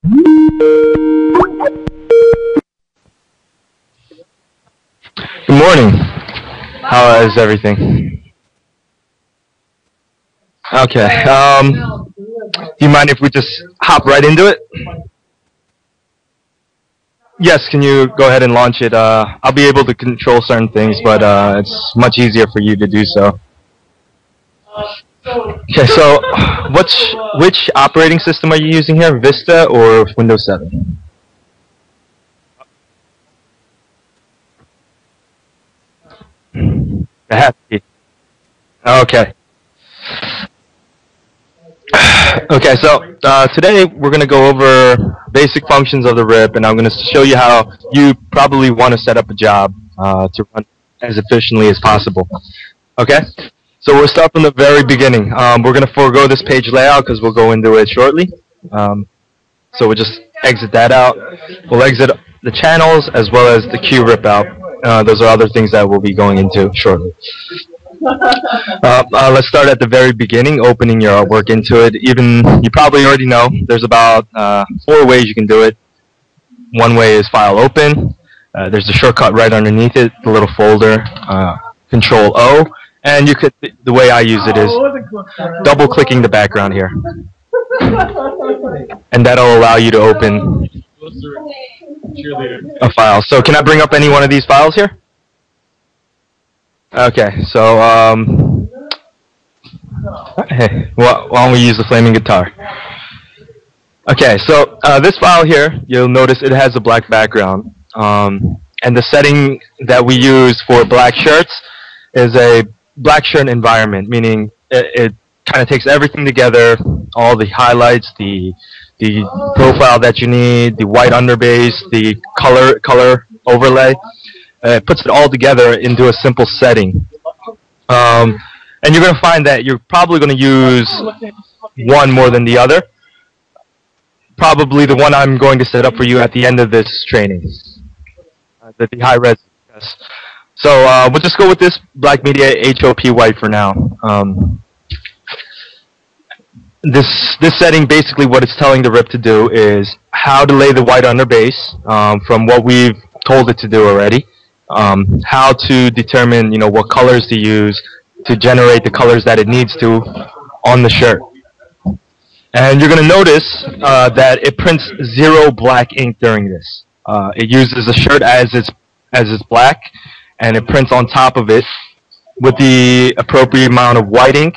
Good morning. How is everything? Okay. Do you mind if we just hop right into it? Yes, can you go ahead and launch it? I'll be able to control certain things, but it's much easier for you to do so. Okay, so which operating system are you using here? Vista or Windows 7? It has to be. Okay. Okay, so today we're going to go over basic functions of the RIP, and I'm going to show you how you probably want to set up a job to run as efficiently as possible. Okay? So we'll start from the very beginning. We're going to forego this page layout because we'll go into it shortly. So we'll just exit that out. We'll exit the channels as well as the queue rip out. Those are other things that we'll be going into shortly. Let's start at the very beginning, opening your artwork into it. You probably already know, there's about 4 ways you can do it. One way is file open. There's a shortcut right underneath it, the little folder, Control O. And you could, the way I use it is double clicking the background here. And that'll allow you to open a file. So can I bring up any one of these files here? Okay, so hey, why don't we use the flaming guitar? Okay, so this file here, you'll notice it has a black background. And the setting that we use for black shirts is a black shirt environment, meaning it kind of takes everything together, all the highlights, the profile that you need, the white underbase, the color overlay. It puts it all together into a simple setting. And you're going to find that you're probably going to use one more than the other. Probably the one I'm going to set up for you at the end of this training. The high-res. Yes. So we'll just go with this black media HOP white for now. This setting, basically what it's telling the RIP to do is how to lay the white underbase from what we've told it to do already. How to determine, what colors to use to generate the colors that it needs to on the shirt. And you're going to notice that it prints 0 black ink during this. It uses the shirt as it's black, and it prints on top of it with the appropriate amount of white ink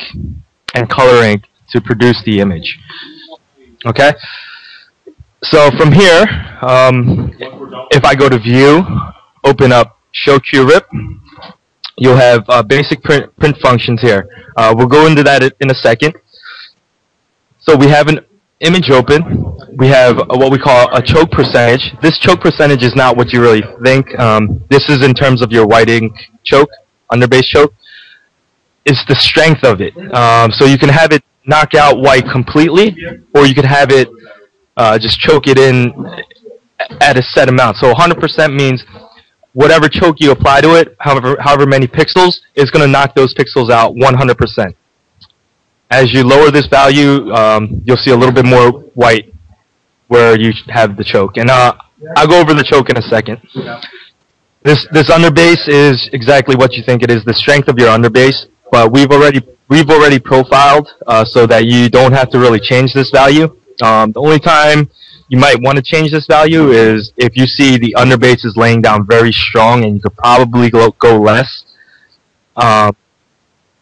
and color ink to produce the image. Okay? So from here, if I go to View, open up Show Queue Rip, you'll have basic print functions here. We'll go into that in a second. So we have an image open. We have what we call a choke percentage. This choke percentage is not what you really think. This is in terms of your white ink choke, underbase choke. It's the strength of it. So you can have it knock out white completely, or you could have it just choke it in at a set amount. So 100% means whatever choke you apply to it, however many pixels, is going to knock those pixels out 100%. As you lower this value, you'll see a little bit more white where you have the choke. And I'll go over the choke in a second. This underbase is exactly what you think it is, the strength of your underbase. But we've already profiled so that you don't have to really change this value. The only time you might want to change this value is if you see the underbase is laying down very strong and you could probably go less.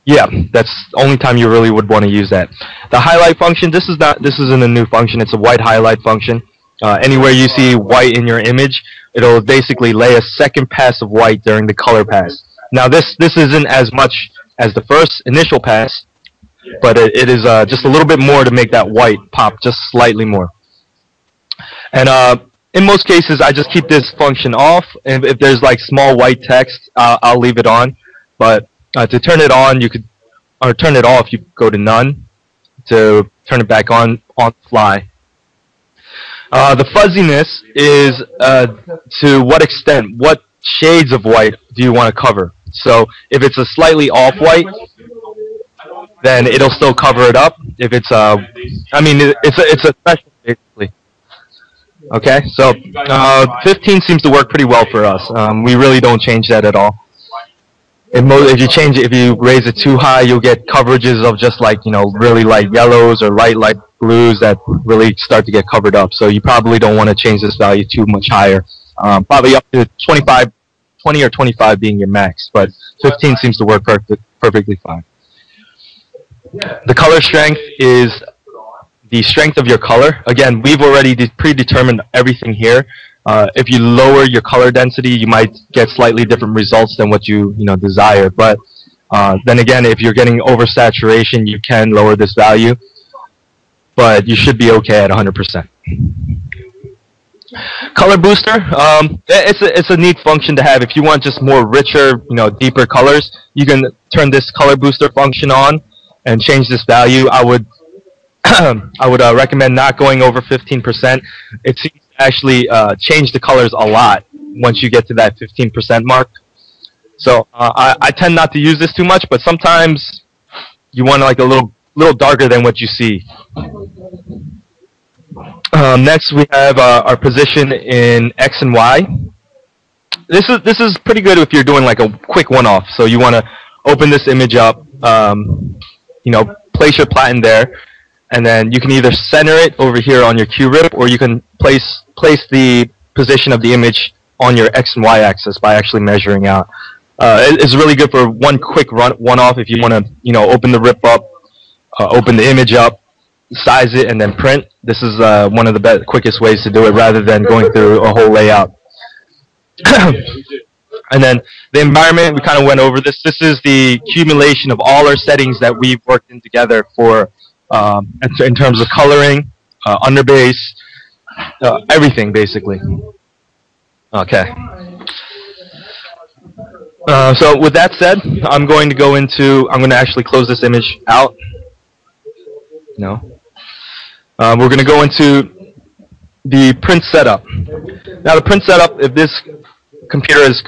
Yeah, that's the only time you really would want to use that. The highlight function, this isn't a new function, it's a white highlight function. Anywhere you see white in your image, it'll basically lay a second pass of white during the color pass. Now this isn't as much as the first initial pass, but it is just a little bit more to make that white pop just slightly more. And in most cases, I just keep this function off. And if there's like small white text, I'll leave it on. But to turn it on, or turn it off, you go to none. To turn it back on the fly. The fuzziness is to what extent, what shades of white do you want to cover? So if it's a slightly off-white, then it'll still cover it up. If it's it's a special basically. Okay, so 15 seems to work pretty well for us. We really don't change that at all. If you change it, if you raise it too high, you'll get coverages of just like, really light yellows or light blues that really start to get covered up. So you probably don't want to change this value too much higher. Probably up to 20 or 25 being your max, but 15 seems to work perfectly fine. The color strength is the strength of your color. Again, we've already predetermined everything here. If you lower your color density, you might get slightly different results than what you desire. But then again, if you're getting oversaturation, you can lower this value. But you should be okay at 100%. Color booster, it's a neat function to have. If you want just more richer, deeper colors, you can turn this color booster function on and change this value. I would recommend not going over 15%. It seems to actually change the colors a lot once you get to that 15% mark. So I tend not to use this too much, but sometimes you want like a little darker than what you see. Next, we have our position in X and Y. This is pretty good if you're doing like a quick one-off. So you want to open this image up, place your platen there, and then you can either center it over here on your NeoRip, or you can place the position of the image on your X and Y axis by actually measuring out. It's really good for one quick one-off if you want to open the rip up, open the image up, size it, and then print. This is one of the quickest ways to do it rather than going through a whole layout. And then the environment, we kind of went over this. This is the accumulation of all our settings that we've worked in together for in terms of coloring, underbase, everything basically. Okay. So with that said, I'm going to actually close this image out. No. We're going to go into the print setup. Now the print setup, if this computer is,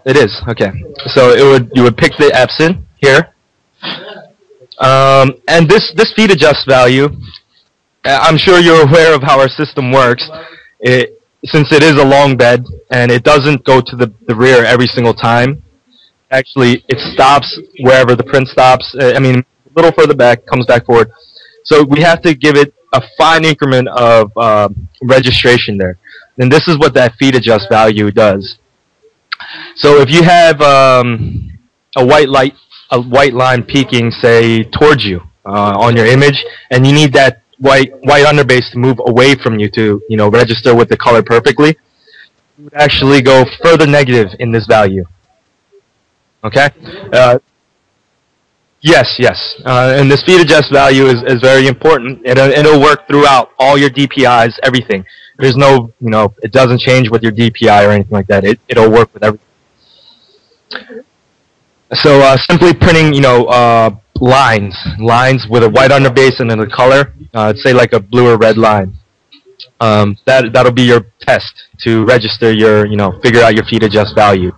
it is, okay. So you would pick the Epson here. And this feed adjust value, I'm sure you're aware of how our system works. Since it is a long bed and it doesn't go to the rear every single time, actually it stops wherever the print stops. I mean, a little further back, comes back forward. So we have to give it a fine increment of registration there. And this is what that feed adjust value does. So if you have a white line peeking, say, towards you on your image, and you need that white underbase to move away from you to register with the color perfectly, you would actually go further negative in this value. Okay? Yes. And this feed adjust value is very important. It'll work throughout all your DPIs, everything. There's no, it doesn't change with your DPI or anything like that. It'll work with everything. So simply printing, lines with a white underbase and then a color, say like a blue or red line. That'll be your test to register your, figure out your feed adjust value.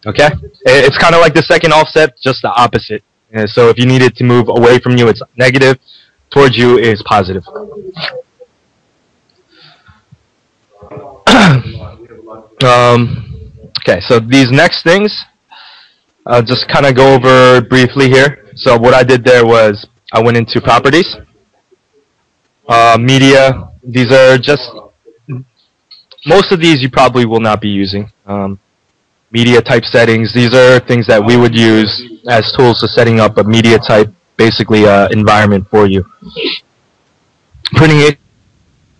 Okay? It's kind of like the second offset, just the opposite. So if you need it to move away from you, it's negative. Towards you is positive. Okay, so these next things, I'll just kind of go over briefly here. So what I did there was I went into properties, media. These are just, most of these you probably will not be using. Media type settings, these are things that we would use as tools to setting up a media type, basically environment for you. Printing it,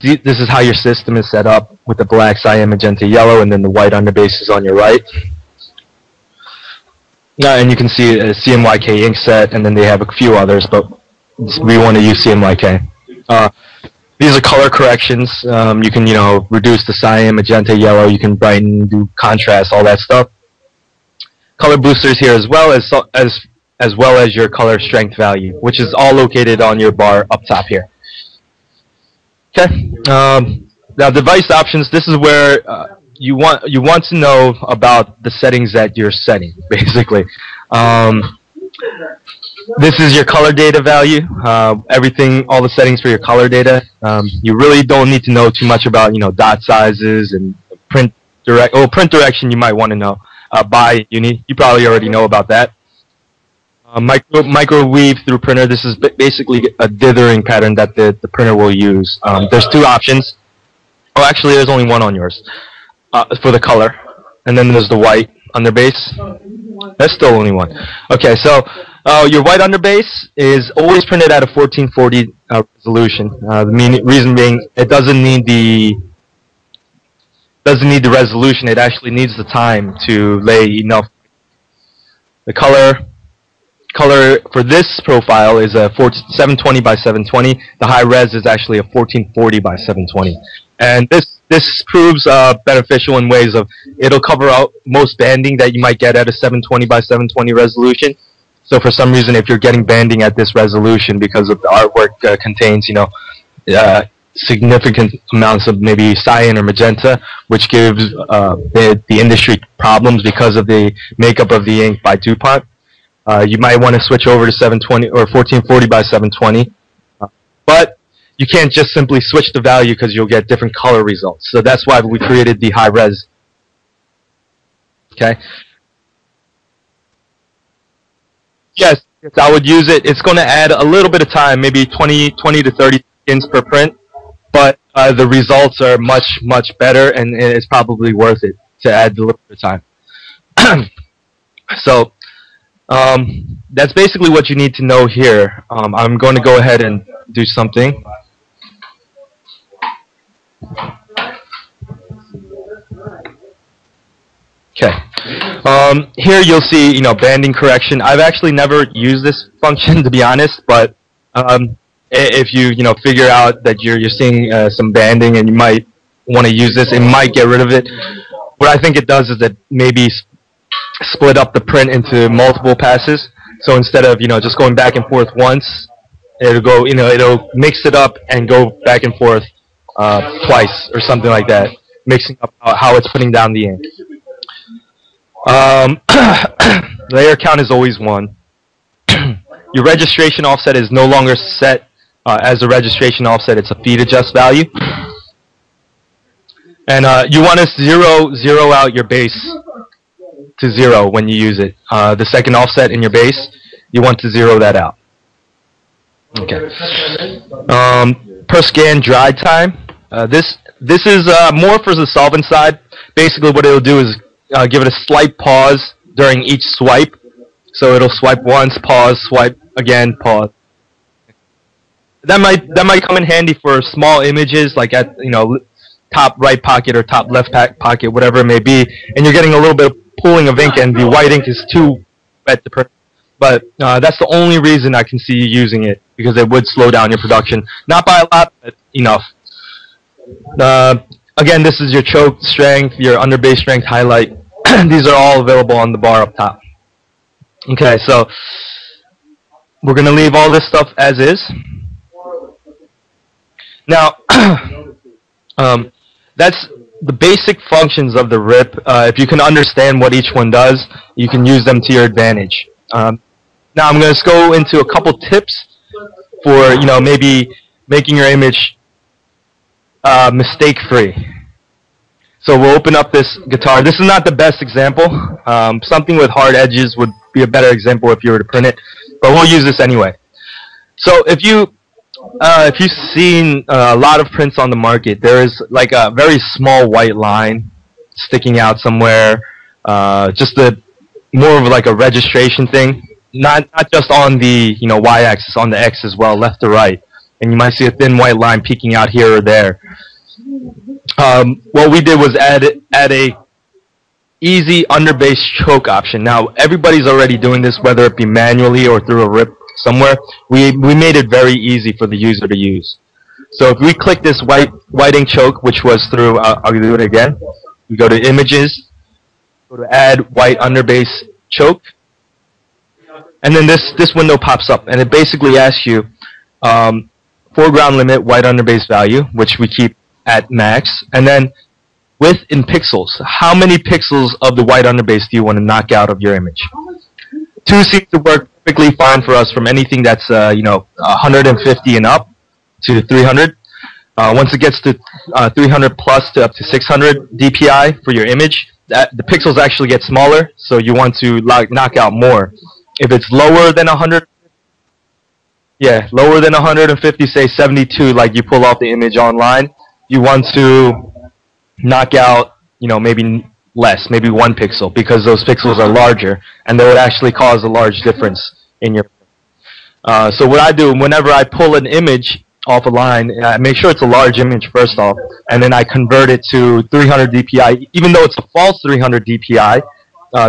this is how your system is set up with the black, cyan, magenta, yellow, and then the white underbase is on your right. And you can see a CMYK ink set, and then they have a few others, but we want to use CMYK. These are color corrections. You can, reduce the cyan, magenta, yellow. You can brighten, do contrast, all that stuff. Color boosters here as well as your color strength value, which is all located on your bar up top here. Okay. Now device options. This is where you want to know about the settings that you're setting, basically. This is your color data value. Everything, all the settings for your color data. You really don't need to know too much about, dot sizes and print direction. You might want to know. You probably already know about that. Microwave through printer. This is basically a dithering pattern that the printer will use. There's two options. Oh, actually, there's only one on yours for the color, and then there's the white underbase. There's still only one. Okay, so your white underbase is always printed at a 1440 resolution. The reason being, it doesn't need the resolution. It actually needs the time to lay enough. The color for this profile is a 720 by 720. The high res is actually a 1440 by 720. And this proves beneficial in ways of it'll cover out most banding that you might get at a 720 by 720 resolution. So for some reason, if you're getting banding at this resolution because of the artwork contains, significant amounts of maybe cyan or magenta, which gives the industry problems because of the makeup of the ink by DuPont, you might want to switch over to 720 or 1440 by 720. But you can't just simply switch the value because you'll get different color results. So that's why we created the high res. Okay. Yes, I would use it. It's going to add a little bit of time, maybe 20 to 30 seconds per print, but the results are much, much better, and it's probably worth it to add a little bit of time. So that's basically what you need to know here. I'm going to go ahead and do something. Okay. Here you'll see, banding correction. I've actually never used this function, to be honest, but if you, figure out that you're seeing some banding and you might want to use this, it might get rid of it. What I think it does is that maybe split up the print into multiple passes. So instead of, just going back and forth once, it'll go, it'll mix it up and go back and forth twice or something like that, mixing up how it's putting down the ink. Layer count is always 1. Your registration offset is no longer set as a registration offset. It's a feed adjust value. And you want to zero out your base to 0 when you use it. The second offset in your base, you want to zero that out. Okay. Per scan dry time. This is more for the solvent side. Basically, what it'll do is give it a slight pause during each swipe. So it'll swipe once, pause, swipe again, pause. That might come in handy for small images, like at top right pocket or top left pocket, whatever it may be, and you're getting a little bit of pooling of ink, and the white ink is too wet to print. But that's the only reason I can see you using it, because it would slow down your production. Not by a lot, but enough. Again, this is your choke strength, your underbase strength highlight. These are all available on the bar up top. Okay, so we're going to leave all this stuff as is. Now, that's the basic functions of the RIP. If you can understand what each one does, you can use them to your advantage. Now I'm going to go into a couple tips for maybe making your image mistake-free. So we'll open up this guitar. This is not the best example. Something with hard edges would be a better example if you were to print it, but we'll use this anyway. So if you've seen a lot of prints on the market, there is like a very small white line sticking out somewhere, just more of like a registration thing, not just on the y-axis, on the x as well, left to right, and you might see a thin white line peeking out here or there. What we did was add a easy underbase choke option. Now everybody's already doing this, whether it be manually or through a RIP somewhere. We made it very easy for the user to use. So if we click this white ink choke, which was through, I'll do it again. We go to images, go to add white underbase choke, and then this window pops up, and it basically asks you foreground limit white underbase value, which we keep at max, and then width in pixels. How many pixels of the white underbase do you want to knock out of your image? 2 seems to work perfectly fine for us from anything that's 150 and up to 300. Once it gets to 300 plus to up to 600 DPI for your image, the pixels actually get smaller, so you want to knock out more. If it's lower than 100, yeah, lower than 150, say 72, like you pull off the image online, you want to knock out, maybe less, maybe 1 pixel, because those pixels are larger, and they would actually cause a large difference in your. So what I do, whenever I pull an image off a line, I make sure it's a large image first off, and then I convert it to 300 DPI. Even though it's a false 300 DPI,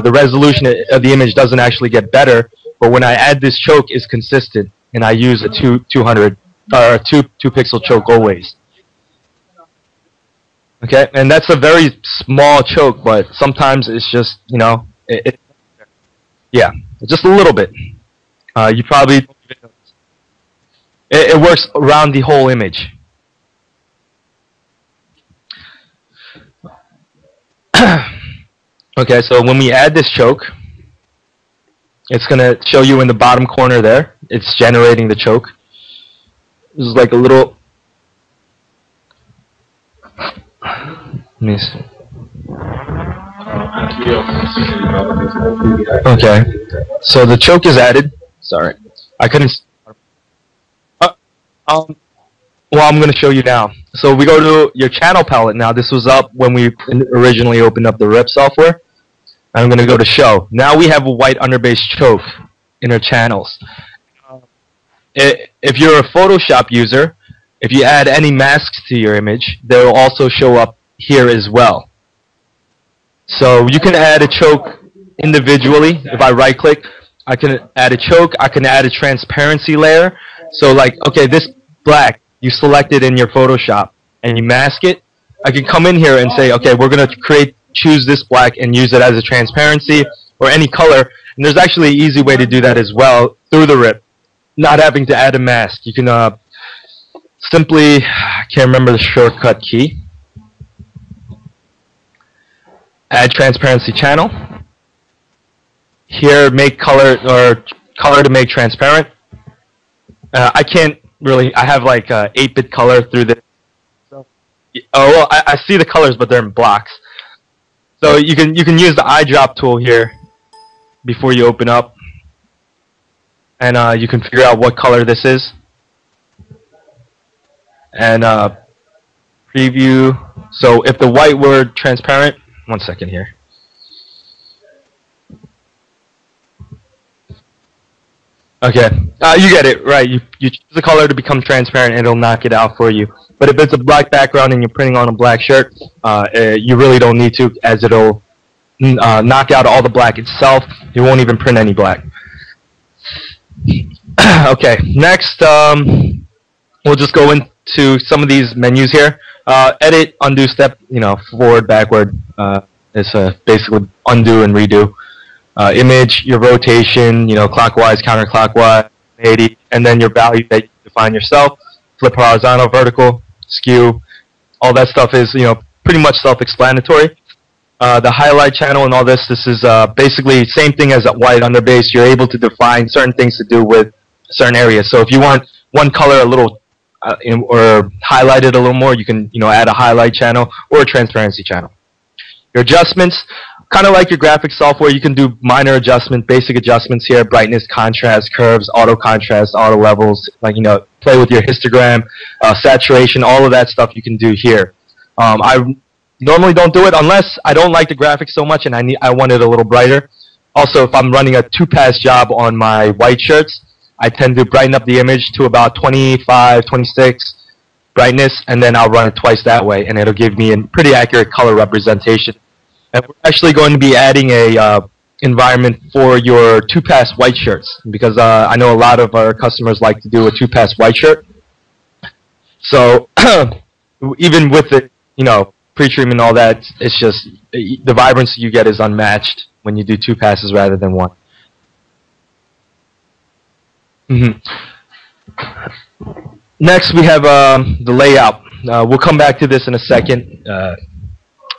the resolution of the image doesn't actually get better, but when I add this choke, it's consistent, and I use a 200 or 2 pixel choke always. Okay, and that's a very small choke, but sometimes it's just, yeah, just a little bit. You probably, it works around the whole image. Okay, so when we add this choke, it's going to show you in the bottom corner there. It's generating the choke. This is like a little. Let me see. Okay, so the choke is added. Sorry, I couldn't. Well, I'm going to show you now. So we go to your channel palette now. This was up when we originally opened up the RIP software. I'm going to go to show. Now we have a white underbase choke in our channels. If you're a Photoshop user, if you add any masks to your image, they will also show up here as well. So you can add a choke individually. If I right click, I can add a choke. I can add a transparency layer. So like, okay, this black, you select it in your Photoshop and you mask it. I can come in here and say, okay, we're going to choose this black and use it as a transparency or any color. And there's actually an easy way to do that as well through the RIP, not having to add a mask. You can simply, I can't remember the shortcut key, add transparency channel. Here, make color or color to make transparent. I can't really. I have like 8-bit color through this. So, oh well, I see the colors, but they're in blocks. So you can use the eyedrop tool here before you open up, and you can figure out what color this is, and preview. So if the white were transparent, 1 second here. Okay, you get it, right. You choose the color to become transparent and it'll knock it out for you. But if it's a black background and you're printing on a black shirt, you really don't need to, as it'll knock out all the black itself. You won't even print any black. Okay, next, we'll just go into some of these menus here. Edit, undo step, forward, backward. It's basically undo and redo. Image, your rotation, clockwise, counterclockwise, 80, and then your value that you define yourself. Flip horizontal, vertical, skew, all that stuff is, pretty much self-explanatory. The highlight channel and all this is basically same thing as a white underbase. You're able to define certain things to do with certain areas. So if you want one color a little or highlight it a little more, you can add a highlight channel or a transparency channel. Your adjustments, kind of like your graphics software, you can do minor adjustments, basic adjustments here: brightness, contrast, curves, auto contrast, auto levels. Like play with your histogram, saturation, all of that stuff you can do here. I normally don't do it unless I don't like the graphics so much and I want it a little brighter. Also, if I'm running a 2-pass job on my white shirts, I tend to brighten up the image to about 25, 26 brightness, and then I'll run it twice that way, and it'll give me a pretty accurate color representation. And we're actually going to be adding a environment for your 2-pass white shirts, because I know a lot of our customers like to do a 2-pass white shirt. So even with the pre-treatment and all that, it's just the vibrancy you get is unmatched when you do 2 passes rather than 1. Next, we have the layout. We'll come back to this in a second.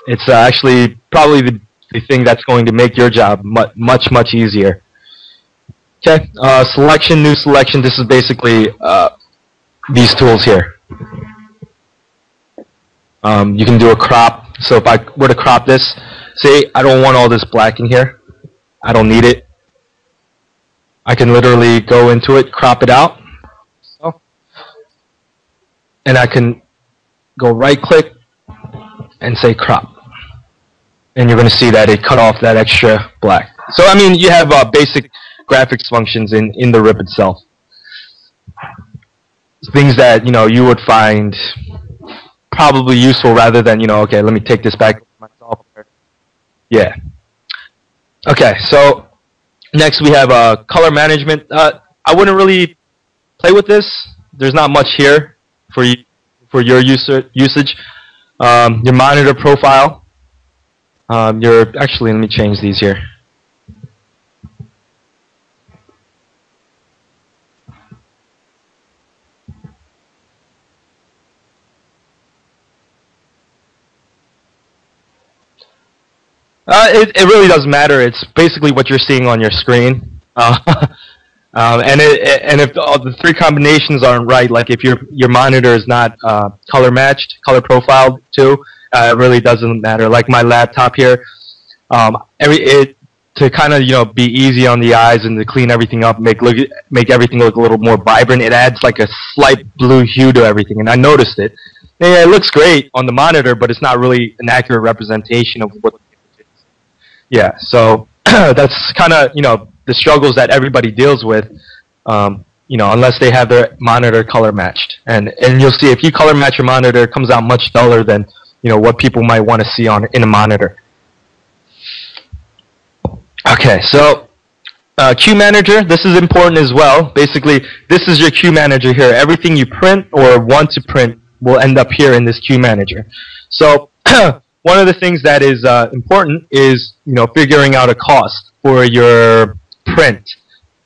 It's actually probably the thing that's going to make your job much easier. Okay, selection, new selection. This is basically these tools here. You can do a crop. So if I were to crop this, say I don't want all this black in here. I don't need it. I can literally go into it, crop it out. So, and I can go right click and say crop. And you're going to see that it cut off that extra black. So I mean, you have basic graphics functions in the RIP itself. Things that you would find probably useful rather than okay, let me take this back to my software. Yeah. Okay, so next we have color management. I wouldn't really play with this. There's not much here for your usage. Your monitor profile. Actually, let me change these here. It really doesn't matter. It's basically what you're seeing on your screen. And if the three combinations aren't right, like if your monitor is not color matched, color profiled too, it really doesn't matter. Like my laptop here, to kind of be easy on the eyes and to clean everything up, make everything look a little more vibrant. It adds like a slight blue hue to everything, and I noticed it. Yeah, it looks great on the monitor, but it's not really an accurate representation of what. Yeah, so that's kind of the struggles that everybody deals with, unless they have their monitor color matched, and you'll see if you color match your monitor, it comes out much duller than what people might want to see in a monitor. Okay, so queue manager, this is important as well. Basically, this is your queue manager here. Everything you print or want to print will end up here in this queue manager. So one of the things that is important is figuring out a cost for your print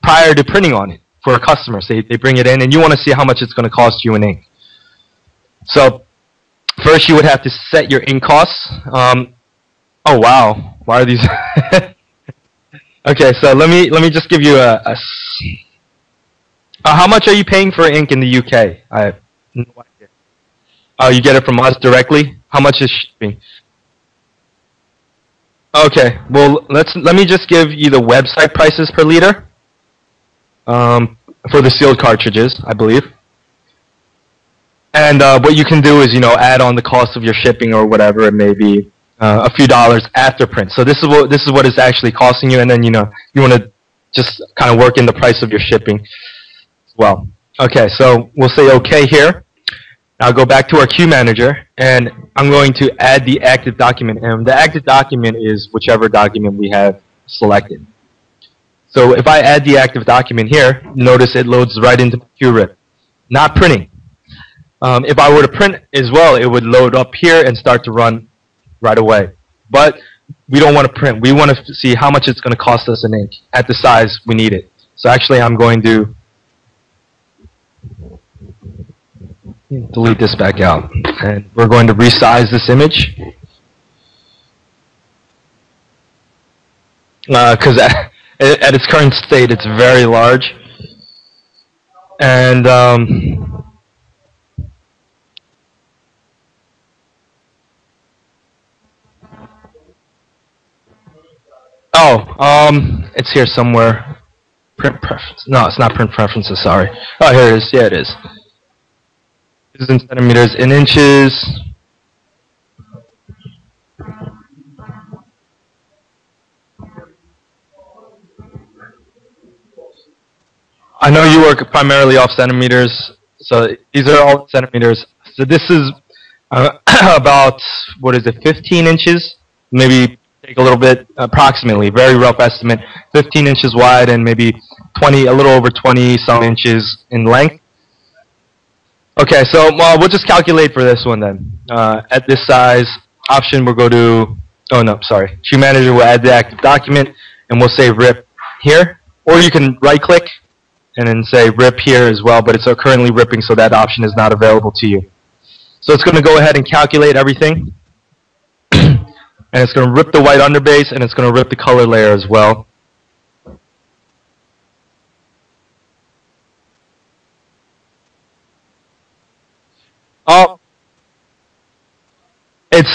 prior to printing on it for a customer. Say they bring it in and you want to see how much it's going to cost you in ink. So first you would have to set your ink costs. Oh wow, why are these? Okay, so let me just give you how much are you paying for ink in the UK? I have no idea. Oh, you get it from us directly? How much is shipping? Okay, well let me just give you the website prices per liter for the sealed cartridges, I believe. And what you can do is add on the cost of your shipping or whatever it may be, a few dollars after print. So this is what it's actually costing you, and then you want to just kind of work in the price of your shipping as well. Okay, so we'll say OK here. I'll go back to our queue manager, and I'm going to add the active document. And the active document is whichever document we have selected. So if I add the active document here, notice it loads right into my queue RIP. Not printing. If I were to print as well, it would load up here and start to run right away. But we don't want to print. We want to see how much it's going to cost us in ink at the size we need it. So actually I'm going to delete this back out, and we're going to resize this image because at its current state it's very large, and it's here somewhere. Print preference. No, it's not print preferences. Sorry. Oh, here it is. Yeah, it is. This is in centimeters, in inches. I know you work primarily off centimeters, so these are all centimeters. So this is about, what is it, 15 inches? Maybe take a little bit, approximately, very rough estimate, 15 inches wide and maybe a little over 20 some inches in length. Okay, so we'll just calculate for this one then. At this size option, we'll go to, Queue Manager will add the active document, and we'll say RIP here. Or you can right-click and then say RIP here as well, but it's currently ripping, so that option is not available to you. So it's going to go ahead and calculate everything. And it's going to rip the white underbase, and it's going to rip the color layer as well. Oh, it's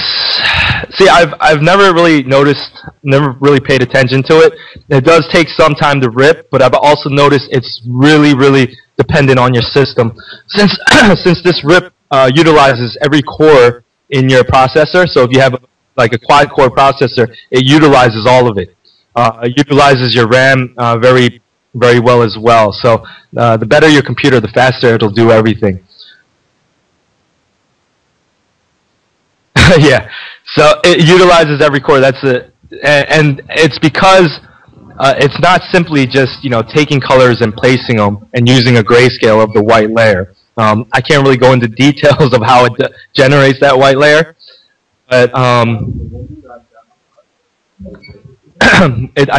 see, I've never really noticed, never really paid attention to it. It does take some time to rip, but I've also noticed it's really dependent on your system. Since since this rip utilizes every core in your processor, so if you have like a quad core processor, it utilizes all of it. It utilizes your RAM very well as well. So the better your computer, the faster it'll do everything. Yeah, so it utilizes every core. That's it, and it's because it's not simply just taking colors and placing them and using a grayscale of the white layer. I can't really go into details of how it generates that white layer, but I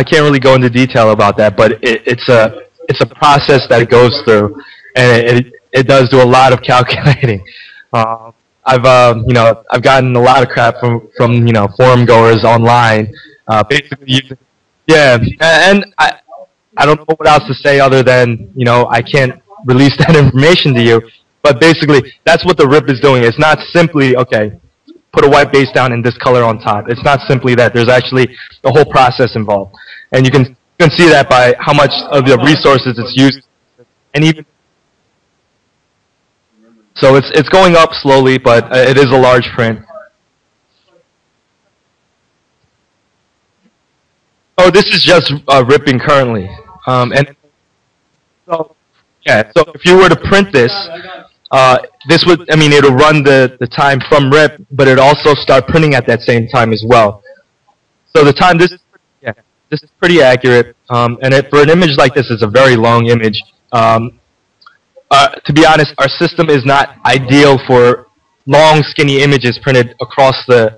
can't really go into detail about that. But it's a process that it goes through, and it does do a lot of calculating. I've gotten a lot of crap from forum goers online, basically. Yeah, and I don't know what else to say other than I can't release that information to you. But basically, that's what the RIP is doing. It's not simply put a white base down and this color on top. It's not simply that. There's actually a whole process involved, and you can see that by how much of the resources it's used, and even. So it's going up slowly, but it is a large print. Oh, this is just ripping currently, and so yeah. So if you were to print this, this would, it'll run the time from rip, but it also start printing at that same time as well. So the time this is pretty accurate, and for an image like this, it's a very long image. To be honest, our system is not ideal for long, skinny images printed across the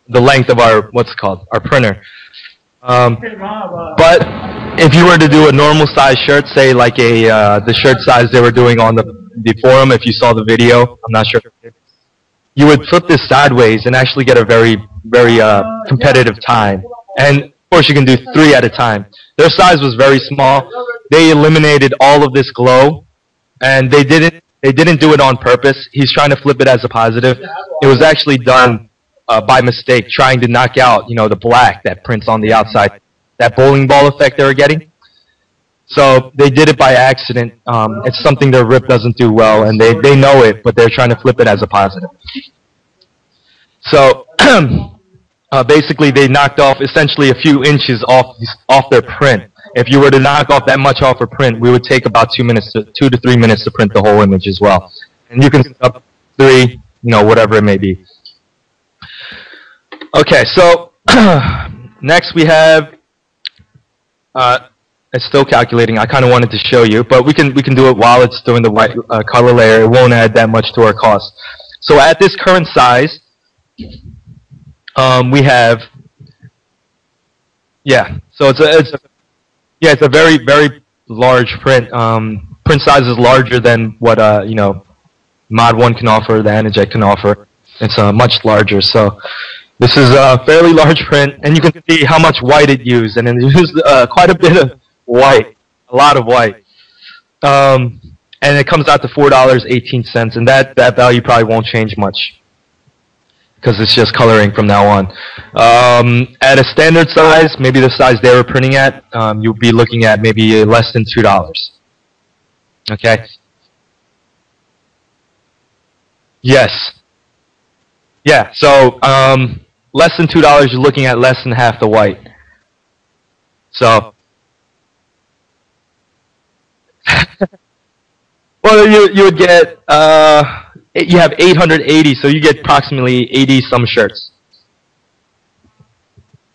length of our our printer. But if you were to do a normal size shirt, say like the shirt size they were doing on the forum, if you saw the video, I'm not sure, you would flip this sideways and actually get a very competitive time. And of course, you can do 3 at a time. Their size was very small. They eliminated all of this glow, and they didn't do it on purpose. He's trying to flip it as a positive. It was actually done by mistake, trying to knock out the black that prints on the outside, that bowling ball effect they were getting. So they did it by accident. It's something their RIP doesn't do well, and they know it, but they're trying to flip it as a positive. So basically, they knocked off essentially a few inches off their print. If you were to knock off that much off a print, we would take about 2 to 3 minutes to print the whole image as well. And you can set up 3, whatever it may be. Okay, so next we have. It's still calculating. I kind of wanted to show you, but we can do it while it's doing the white color layer. It won't add that much to our cost. So at this current size, we have. Yeah, so it's a very large print. Print size is larger than what Mod 1 can offer, the Anajet can offer. It's much larger. So this is a fairly large print, and you can see how much white it used, and it used quite a bit of white, a lot of white. And it comes out to $4.18, and that value probably won't change much, because it's just coloring from now on. At a standard size, maybe the size they were printing at, you'll be looking at maybe less than $2. Okay? Yes. Yeah, so less than $2, you're looking at less than half the white. So, well, you would get, you have 880, so you get approximately 80 some shirts.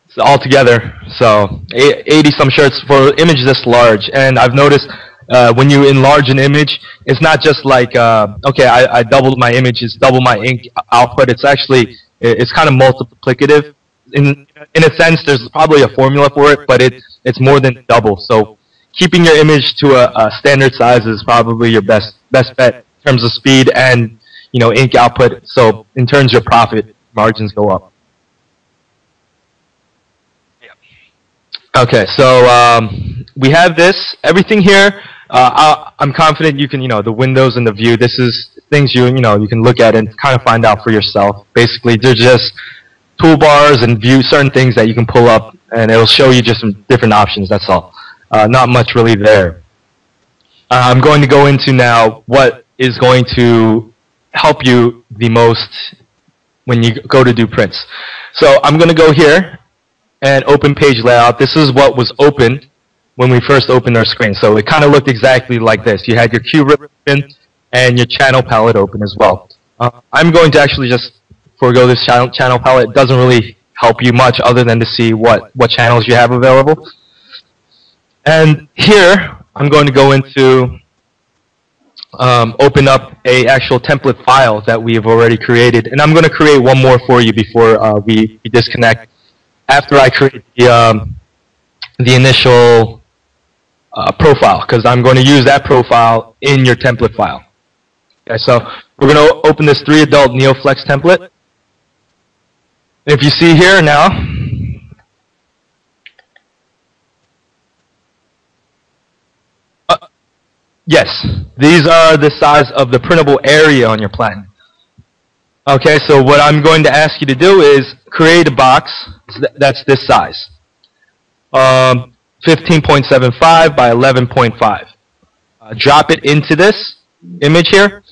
So altogether, so 80 some shirts for an image this large. And I've noticed when you enlarge an image, it's not just like, okay, I doubled my image, it's double my ink output. It's actually, it's kind of multiplicative. In a sense, there's probably a formula for it, but it's more than double. So keeping your image to a standard size is probably your best bet in terms of speed and ink output. So in terms of your profit margins go up. Okay, so we have this. Everything here I'm confident you can, the windows and the view. This is things you can look at and kind of find out for yourself. Basically, they're just toolbars and view certain things that you can pull up, and it'll show you just some different options. That's all. Not much really there. I'm going to go into now what is going to help you the most when you go to do prints. So I'm going to go here and open page layout. This is what was open when we first opened our screen. So it kind of looked exactly like this. You had your cube open and your channel palette open as well. I'm going to actually just forego this channel palette. It doesn't really help you much other than to see what channels you have available. And here, I'm going to go into open up a actual template file that we have already created. And I'm going to create one more for you before we disconnect. After I create the initial profile, because I'm going to use that profile in your template file. Okay, so we're going to open this 3 adult NeoFlex template. If you see here now, yes, these are the size of the printable area on your Platinum. Okay, so what I'm going to ask you to do is create a box that's this size. 15.75 by 11.5. Drop it into this image here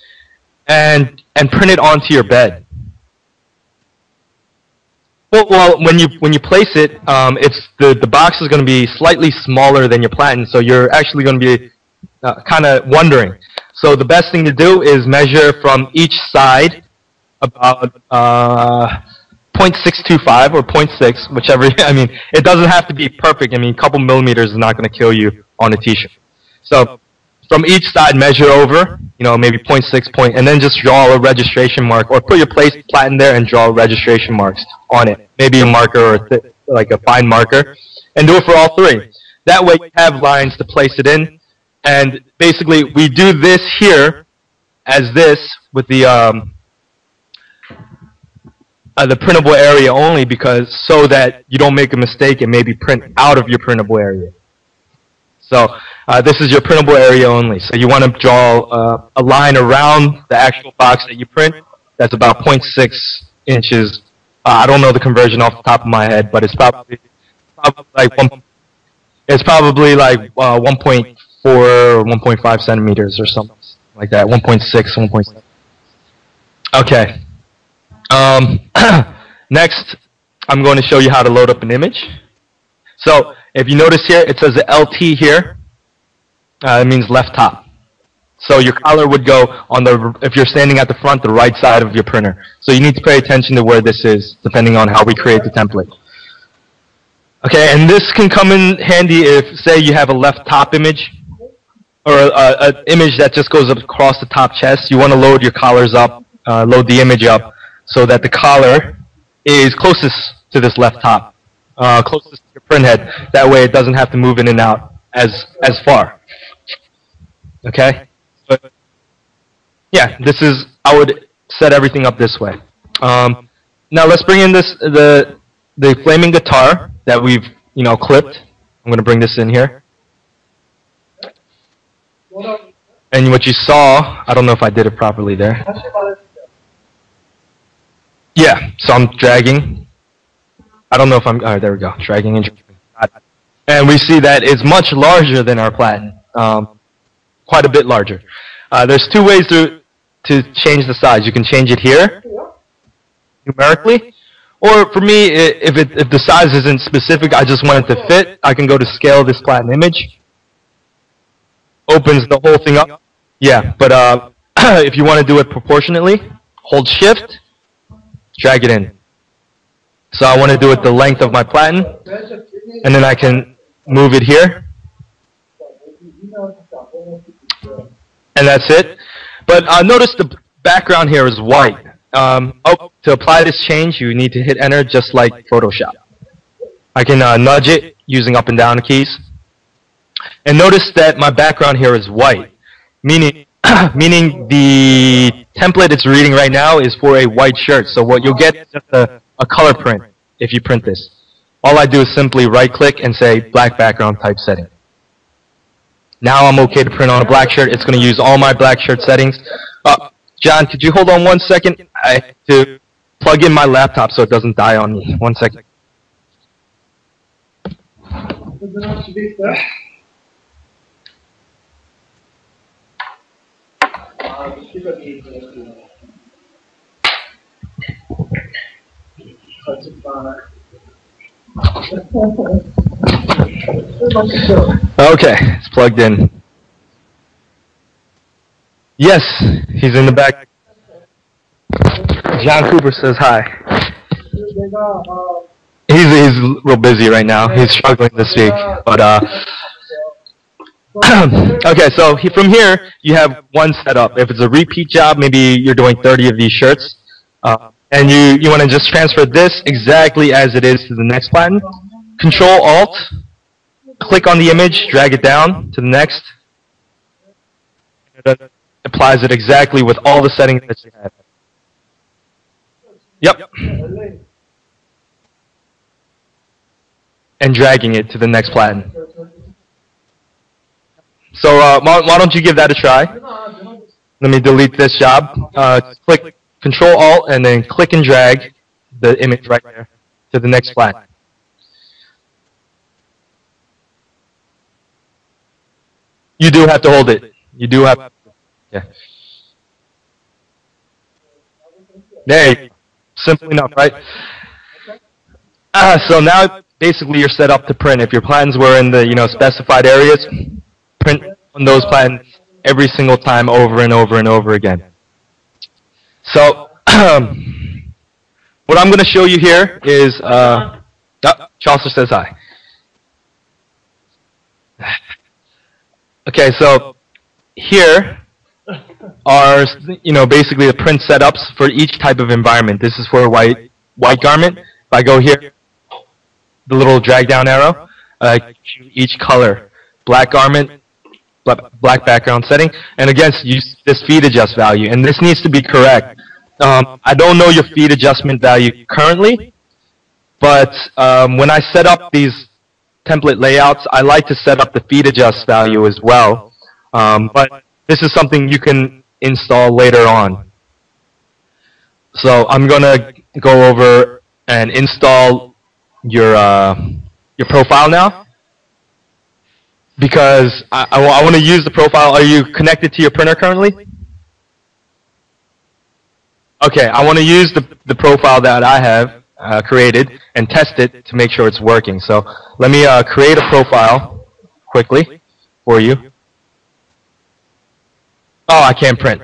and print it onto your bed. Well, when you place it, it's the box is going to be slightly smaller than your Platinum, so you're actually going to be kind of wondering. So the best thing to do is measure from each side about 0.625 or 0.6, whichever. I mean, it doesn't have to be perfect. I mean, a couple millimeters is not going to kill you on a t-shirt. So from each side, measure over, maybe 0.6 and then just draw a registration mark, or put your place Platinum there and draw registration marks on it. Maybe a marker or like a fine marker, and do it for all 3. That way you have lines to place it in. And basically, we do this here as this with the printable area only, because so that you don't make a mistake and maybe print out of your printable area. So this is your printable area only. So you want to draw a line around the actual box that you print. That's about 0.6 inches. I don't know the conversion off the top of my head, but it's probably like 1.4 or 1.5 centimeters or something like that. 1.6, 1.7. Okay. Next, I'm going to show you how to load up an image. So if you notice here, it says the LT here. It means left top. So your collar would go on if you're standing at the front, the right side of your printer. So you need to pay attention to where this is, depending on how we create the template. Okay, and this can come in handy if, say, you have a left top image, or an image that just goes across the top chest. You want to load your collars up, load the image up, so that the collar is closest to this left top, closest to your print head. That way it doesn't have to move in and out as far. Okay? But yeah, I would set everything up this way. Now let's bring in the flaming guitar that we've clipped. I'm going to bring this in here. And what you saw, I don't know if I did it properly there. Yeah, so I'm dragging. I don't know if alright, there we go. Dragging and dragging. And we see that it's much larger than our Platinum. Quite a bit larger. There's 2 ways to change the size. You can change it here, numerically. Or for me, if the size isn't specific, I just want it to fit, I can go to scale this Platinum image. Opens the whole thing up. Yeah, but if you want to do it proportionately, hold Shift, drag it in. So I want to do it the length of my Platinum, and then I can move it here. And that's it. But notice the background here is white. To apply this change, you need to hit Enter just like Photoshop. I can nudge it using up and down keys. And notice that my background here is white, meaning the template it's reading right now is for a white shirt. So what you'll get is just a color print if you print this. All I do is simply right-click and say black background typesetting. Now I'm okay to print on a black shirt. It's going to use all my black shirt settings. John, could you hold on 1 second? I have to plug in my laptop so it doesn't die on me. 1 second. Okay, it's plugged in. Yes, he's in the back. John Cooper says hi. He's real busy right now. He's struggling to speak, but okay. So from here, you have one setup. If it's a repeat job, maybe you're doing 30 of these shirts, and you want to just transfer this exactly as it is to the next platen. Control Alt, click on the image, drag it down to the next. It applies it exactly with all the settings that you have. Yep. And dragging it to the next platen. So why don't you give that a try? Let me delete this job. Click Control Alt and then click and drag the image right there to the next platen. You do have to hold it. You do have. Yeah. There you go. Simple enough, right? So now basically you're set up to print. If your platens were in the specified areas, print on those platens every single time over and over and over again. So what I'm going to show you here is Chaucer says hi. Okay, so here are basically the print setups for each type of environment. This is for a white garment. If I go here, the little drag down arrow, each color, black garment, black background setting, and again, use this feed adjust value, and this needs to be correct. I don't know your feed adjustment value currently, but when I set up these template layouts, I like to set up the feed adjust value as well, but this is something you can install later on. So I'm going to go over and install your profile now, because I want to use the profile. Are you connected to your printer currently? Okay, I want to use the profile that I have created and test it to make sure it's working. So let me create a profile quickly for you. Oh, I can't print.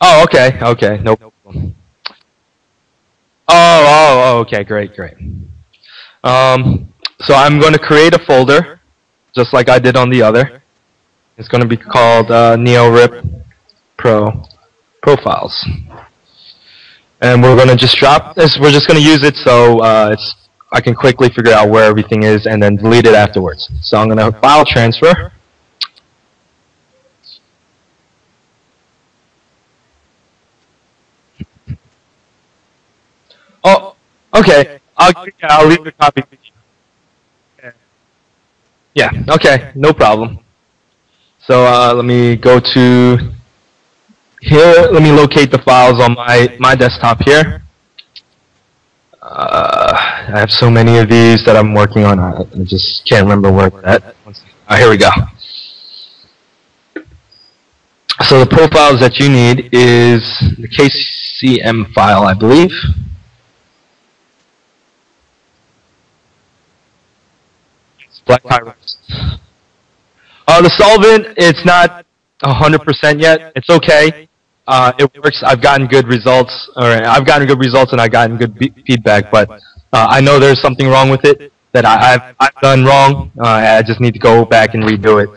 Oh, okay, no problem. Oh, okay, great. So I'm going to create a folder, just like I did on the other. It's going to be called NeoRipPro Profiles. And we're going to just drop this. We're just going to use it so I can quickly figure out where everything is and then delete it afterwards. So I'm going to file transfer. Oh, okay. I'll leave the copy. Yeah, okay, no problem. So let me go to here. Let me locate the files on my desktop here. I have so many of these that I'm working on. I just can't remember where it's at. Here we go. So the profiles that you need is the KCM file, I believe. It's black pyrite. The solvent, it's not 100% yet. It's okay. It works. I've gotten good results, and I've gotten good feedback. But I know there's something wrong with it that I've done wrong. I just need to go back and redo it.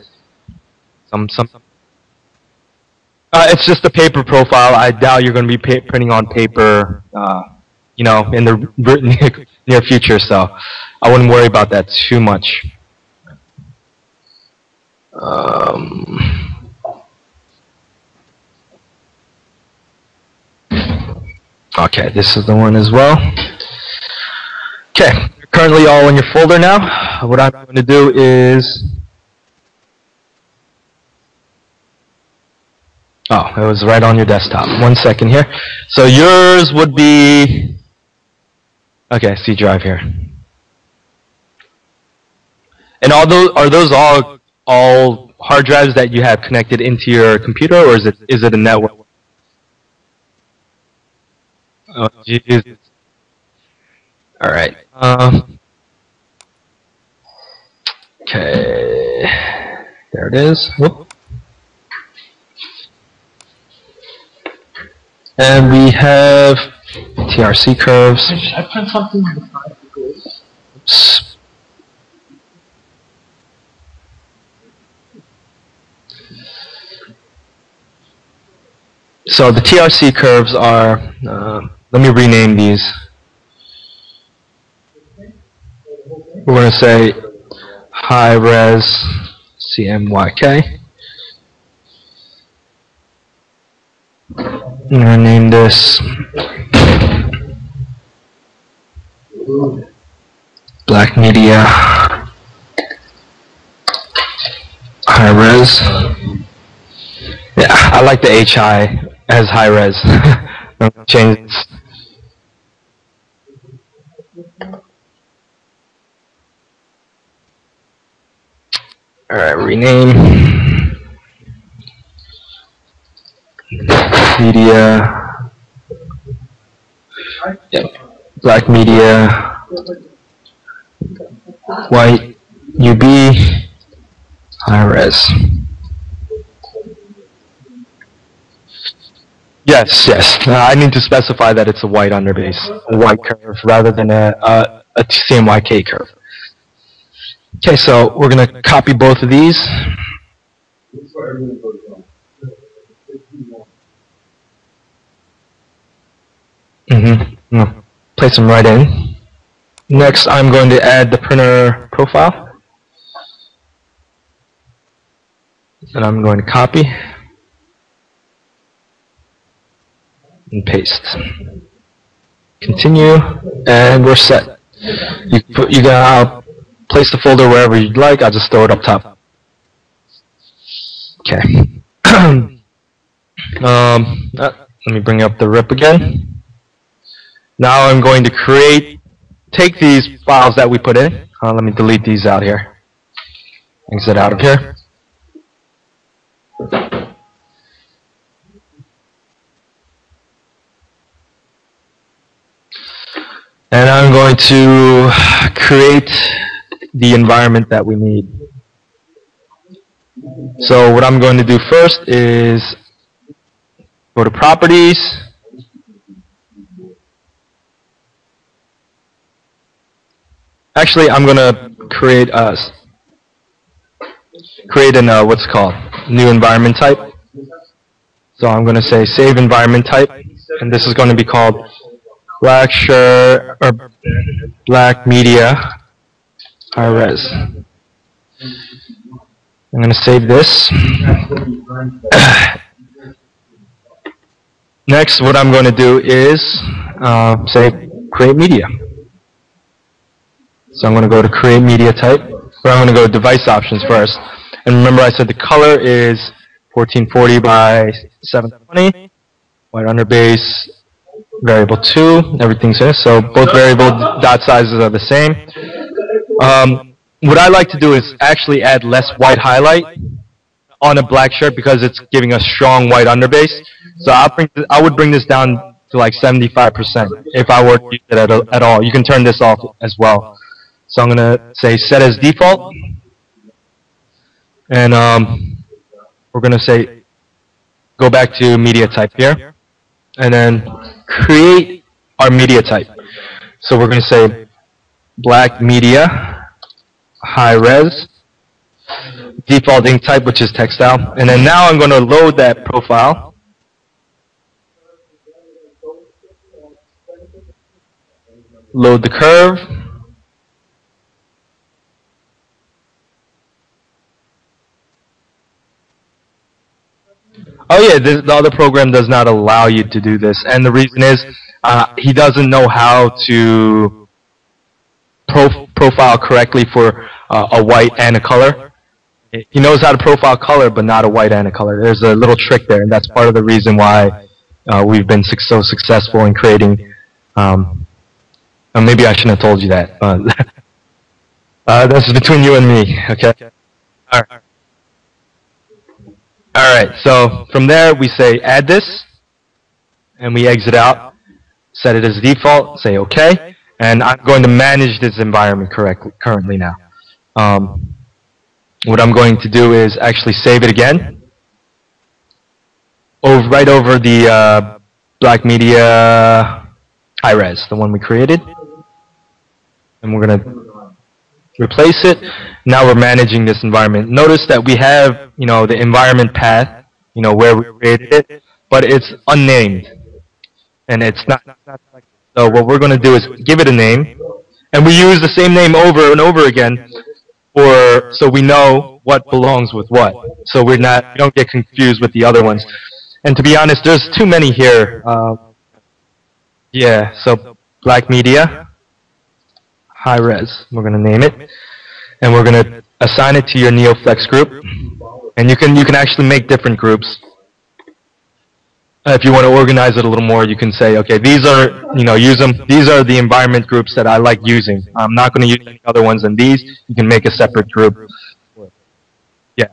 It's just a paper profile. I doubt you're going to be printing on paper, in the near future. So I wouldn't worry about that too much. Okay, this is the one as well. Okay, currently all in your folder now. What I'm going to do is, oh, it was right on your desktop. 1 second here. So yours would be, okay, C drive here. And are those all hard drives that you have connected into your computer, or is it a network? Oh, jeez. All right. Okay. There it is. Whoop. And we have TRC curves. I print something in the file. Oops. So the TRC curves are, let me rename these. We're going to say high res CMYK. I'm going to name this Black Media High Res. Yeah, I like the HI as high res. I'm going to change this. Alright, rename media, yep, Black Media, white, UB, high res. Yes. I need to specify that it's a white underbase, a white curve, rather than a CMYK curve. Okay, so we're going to copy both of these. Place them right in. Next, I'm going to add the printer profile. And I'm going to copy and paste. Continue, and we're set. You got place the folder wherever you'd like. I'll just throw it up top. Okay. Let me bring up the RIP again. Now I'm going to take these files that we put in. Let me delete these out here. Exit out of here. And I'm going to create the environment that we need. So what I'm going to do first is go to Properties, actually I'm going to create what's called new environment type. So I'm going to say save environment type, and this is going to be called Black Media High Res. I'm going to save this. Next, what I'm going to do is say create media. So I'm going to go to create media type, or I'm going to go to device options first. And remember I said the color is 1440 by 720, white underbase, variable 2, everything's here. So both variable dot sizes are the same. What I like to do is actually add less white highlight on a black shirt because it's giving a strong white underbase. So I would bring this down to like 75% if I were to use it at all. You can turn this off as well. So I'm going to say set as default. And we're going to say go back to media type here. And then create our media type. So we're going to say Black Media High Res, default ink type, which is textile. And then now I'm going to load that profile. Load the curve. Oh yeah, the other program does not allow you to do this, and the reason is he doesn't know how to profile correctly for a white and a color. He knows how to profile color, but not a white and a color. There's a little trick there, and that's part of the reason why we've been so successful in creating. Maybe I shouldn't have told you that. That's between you and me, okay? All right. So from there, we say add this, and we exit out. Set it as default. Say OK, and I'm going to manage this environment currently now. What I'm going to do is actually save it again. Right over the Black Media high res, the one we created. And we're going to replace it. Now we're managing this environment. Notice that we have, the environment path, where we created it, but it's unnamed. And it's not so what we're going to do is give it a name. And we use the same name over and over again so we know what belongs with what. So we don't get confused with the other ones. And to be honest, there's too many here. So Black Media high res, we're going to name it, and we're going to assign it to your NeoFlex group, and you can actually make different groups. If you want to organize it a little more, you can say, okay, these are, use them. These are the environment groups that I like using. I'm not going to use any other ones than these. You can make a separate group. Yeah.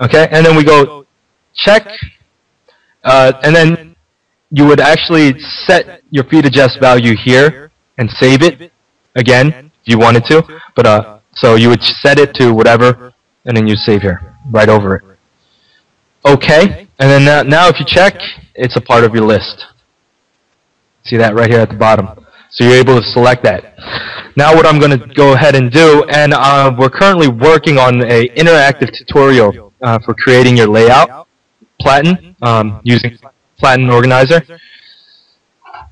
Okay, and then we go check, and then you would actually set your feed adjust value here and save it again if you wanted to. But so you would set it to whatever, and then you save here, right over it. Okay, and then now if you check, it's a part of your list. See that right here at the bottom. So you're able to select that. Now what I'm going to go ahead and do, and we're currently working on an interactive tutorial for creating your layout, Platen, using Platen Organizer.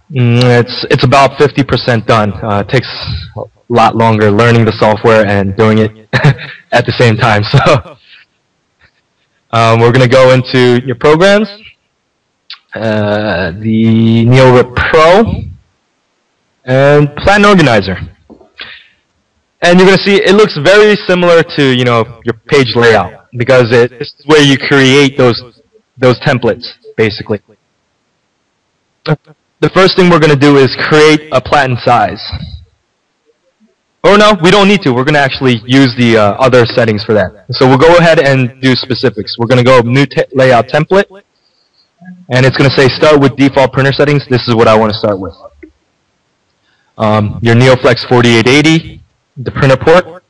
It's about 50% done. It takes a lot longer learning the software and doing it at the same time. So we're going to go into your programs, the NeoRipPro, and Platen Organizer. And you're going to see it looks very similar to your page layout, because this is where you create those templates basically. The first thing we're going to do is create a Platen size. Or no, we don't need to. We're going to actually use the other settings for that. So we'll go ahead and do specifics. We're going to go new layout template, and it's going to say start with default printer settings. This is what I want to start with. Your NeoFlex 4880, the printer port,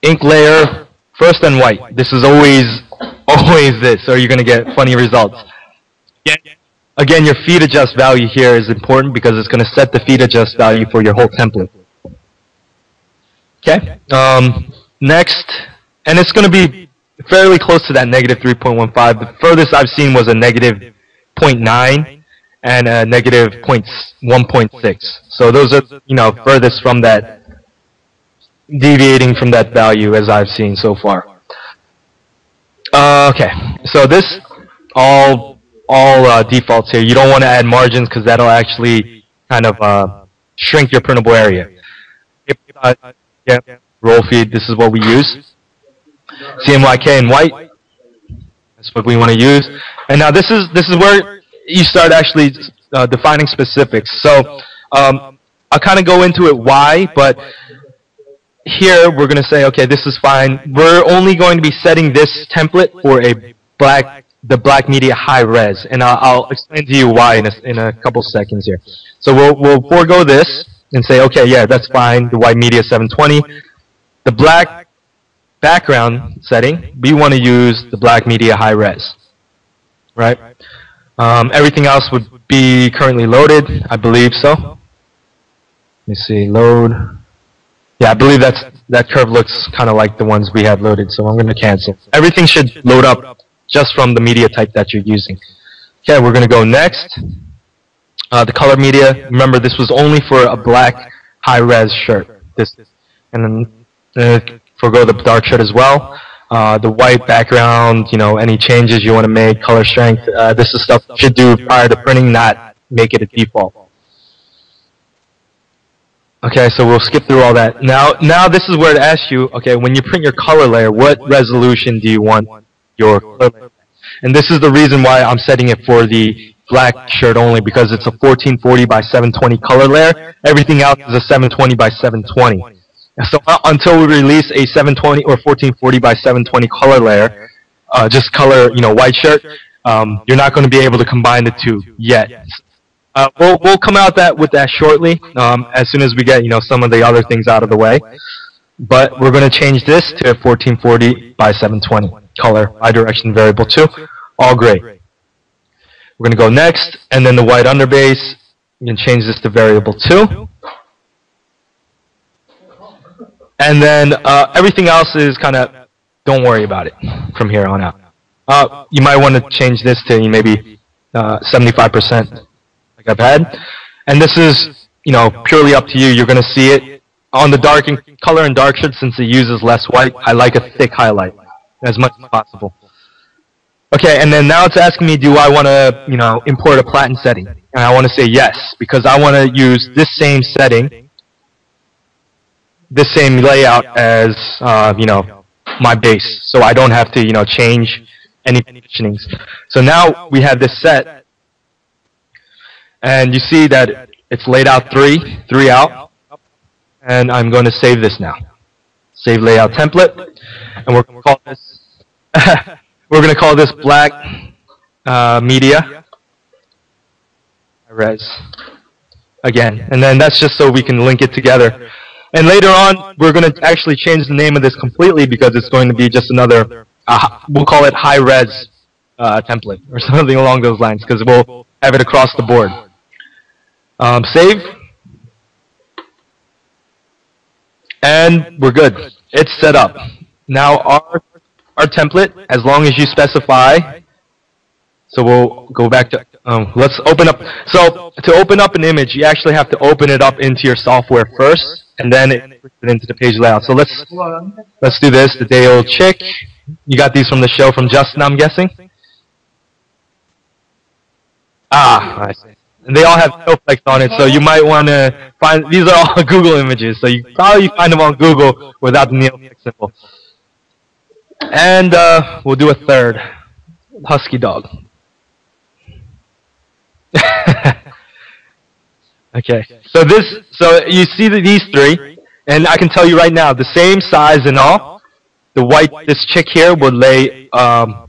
ink layer, first and white. This is always this, or you're going to get funny results. Again, your feed adjust value here is important because it's going to set the feed adjust value for your whole template. Okay. Next, and it's going to be fairly close to that negative 3.15. The furthest I've seen was a negative 0.9 and a negative 1.6. So those are furthest from that, deviating from that value as I've seen so far. Okay. So this all defaults here. You don't want to add margins because that'll actually kind of shrink your printable area. Roll feed, this is what we use. CMYK in white, that's what we want to use. And now this is where you start actually defining specifics. So I'll kind of go into it why, but here we're going to say, okay, this is fine. We're only going to be setting this template for the Black Media high res, and I'll explain to you why in a couple seconds here. So we'll forego this and say, okay, yeah, that's fine. The white media 720, the black background setting, we want to use the Black Media high res, right? Everything else would be currently loaded, I believe so. Let me see, load. Yeah, I believe that curve looks kind of like the ones we have loaded, so I'm going to cancel. Everything should load up just from the media type that you're using. Okay, we're going to go next. The color media, remember this was only for a black high-res shirt. And then forgo the dark shirt as well. The white background, any changes you want to make, color strength, this is stuff you should do prior to printing, not make it a default. Okay, so we'll skip through all that. Now this is where it asks you, okay, when you print your color layer, what resolution do you want your color layer? And this is the reason why I'm setting it for the black shirt only, because it's a 1440 by 720 color layer. Everything else is a 720 by 720. So until we release a 720 or 1440 by 720 color layer, just color, white shirt, you're not going to be able to combine the two yet. We'll come out with that shortly, as soon as we get some of the other things out of the way. But we're going to change this to 1440 by 720 color, bidirection variable 2, all gray. We're going to go next, and then the white underbase. You can change this to variable 2. And then everything else is kind of, don't worry about it from here on out. You might want to change this to maybe 75%. I've had, and this is purely up to you. You're going to see it on the color and dark shirt, since it uses less white. I like a thick highlight as much as possible. Okay, and then now it's asking me, do I want to import a platen setting? And I want to say yes, because I want to use this same setting, this same layout as my base, so I don't have to change any conditionings. So now we have this set. And you see that it's laid out three out, and I'm going to save this now. Save layout template, and we're going to call this black media res again, and then that's just so we can link it together. And later on, we're going to actually change the name of this completely, because it's going to be just another. We'll call it high res template or something along those lines, because we'll have it across the board. Save, and we're good. It's set up. Now our template, as long as you specify, so we'll go back to, let's open up. So to open up an image, you actually have to open it up into your software first, and then it puts it into the page layout. So let's do this. The Day Old Chick. You got these from the show from Justin, I'm guessing. I see. And they all have snowflakes on it, so you might want to find, these are all Google images, so you probably find them on Google without the NeoRipPro symbol. And we'll do a third. Husky dog. Okay, so you see these three, and I can tell you right now, the same size and all, this chick here would lay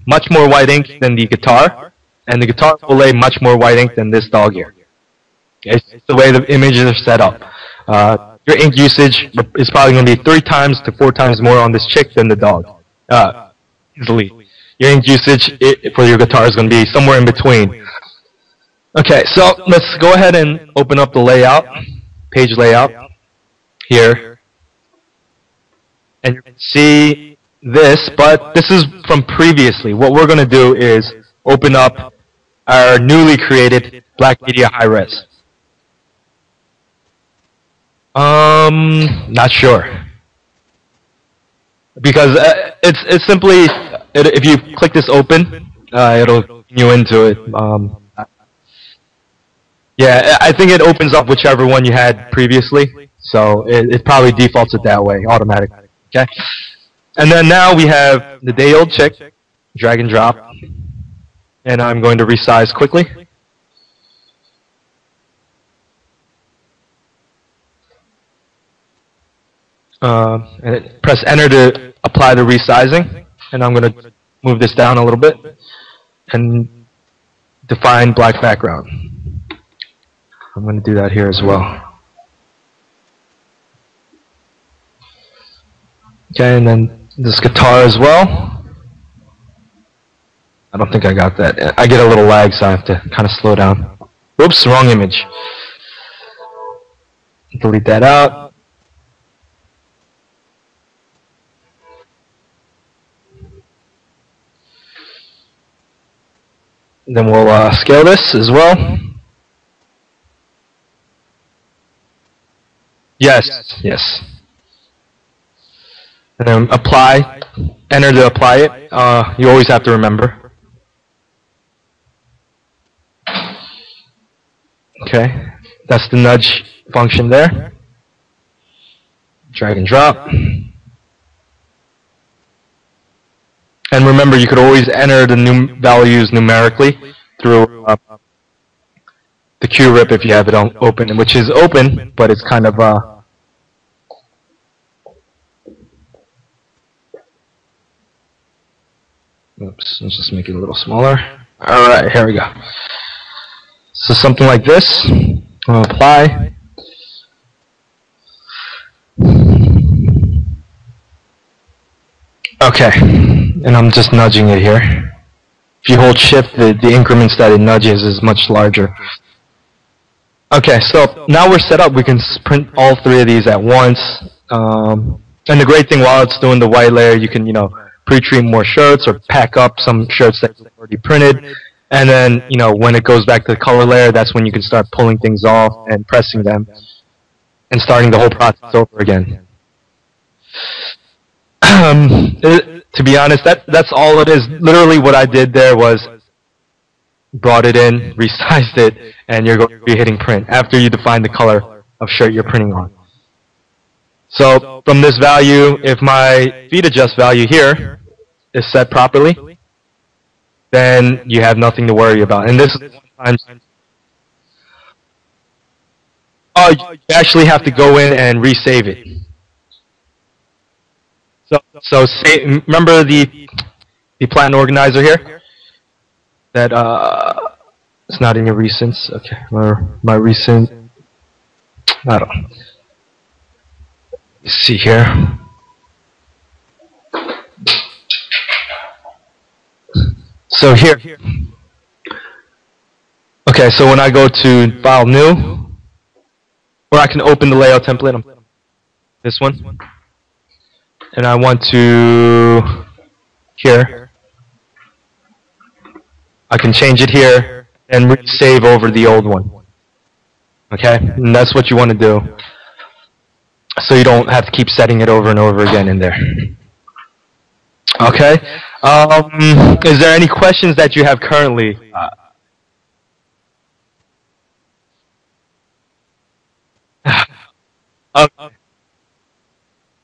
much more white ink than the guitar. And the guitar will lay much more white ink than this dog here. Okay? It's the way the images are set up. Your ink usage is probably going to be 3 times to 4 times more on this chick than the dog. Easily. Your ink usage for your guitar is going to be somewhere in between. Okay, so let's go ahead and open up the layout, page layout, here. And you can see this, but this is from previously. What we're going to do is open up our newly created Black Media High Res. Not sure. Because it's simply, if you click this open, it'll bring you into it. Yeah, I think it opens up whichever one you had previously, so it probably defaults it that way, automatically. Okay? And then now we have the Day Old Chick, drag and drop. And I'm going to resize quickly. And press enter to apply the resizing. And I'm going to move this down a little bit and define black background. I'm going to do that here as well. Okay, and then this guitar as well. I don't think I got that. I get a little lag, so I have to kind of slow down. Oops, wrong image. Delete that out. Then we'll scale this as well. Yes. And then apply, enter to apply it. You always have to remember. Okay, that's the nudge function there. Drag and drop. And remember, you could always enter the new values numerically through the QRIP if you have it open, which is open, but it's kind of oops, let's just make it a little smaller. Alright, here we go. So something like this. I'll apply. Okay, and I'm just nudging it here. If you hold shift, the increments that it nudges is much larger. Okay, so now we're set up. We can print all three of these at once. And the great thing while it's doing the white layer, you can, pre-treat more shirts or pack up some shirts that you've already printed. And then, when it goes back to the color layer, that's when you can start pulling things off and pressing them and starting the whole process over again. To be honest, that's all it is. Literally what I did there was brought it in, resized it, and you're going to be hitting print after you define the color of shirt you're printing on. So from this value, if my feed adjust value here is set properly, then you have nothing to worry about. And this is you actually have to go in and resave it. So remember the plan organizer here? That it's not in your recents. Okay, my recent. I don't know. Let's see here. So here. Okay, so when I go to File New, or I can open the layout template. This one. And I want to here. I can change it here and save over the old one. Okay, and that's what you want to do, so you don't have to keep setting it over and over again in there. Okay. Is there any questions that you have currently? Okay.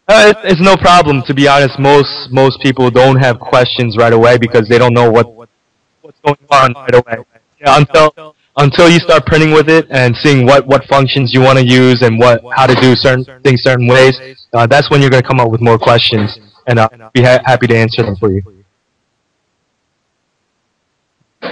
It's no problem, to be honest. Most people don't have questions right away because they don't know what's going on right away. Yeah, until you start printing with it and seeing what functions you want to use and how to do certain things certain ways, that's when you're going to come up with more questions, and I'll be happy to answer them for you.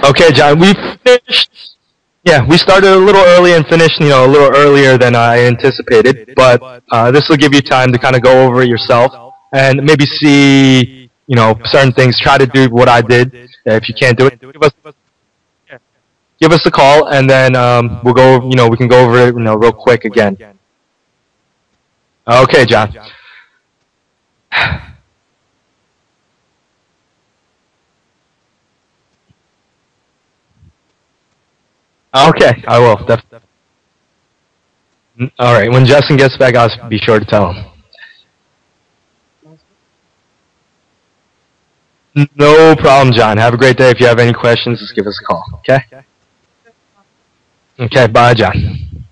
Okay, John, we finished. Yeah, we started a little early and finished, a little earlier than I anticipated, but this will give you time to kind of go over it yourself and maybe see, certain things. Try to do what I did. If you can't do it, give us a call, and then we'll go. We can go over it, real quick again. Okay, John. Okay, I will. All right. When Justin gets back, I'll be sure to tell him. No problem, John. Have a great day. If you have any questions, just give us a call. Okay. Okay. Bye, John.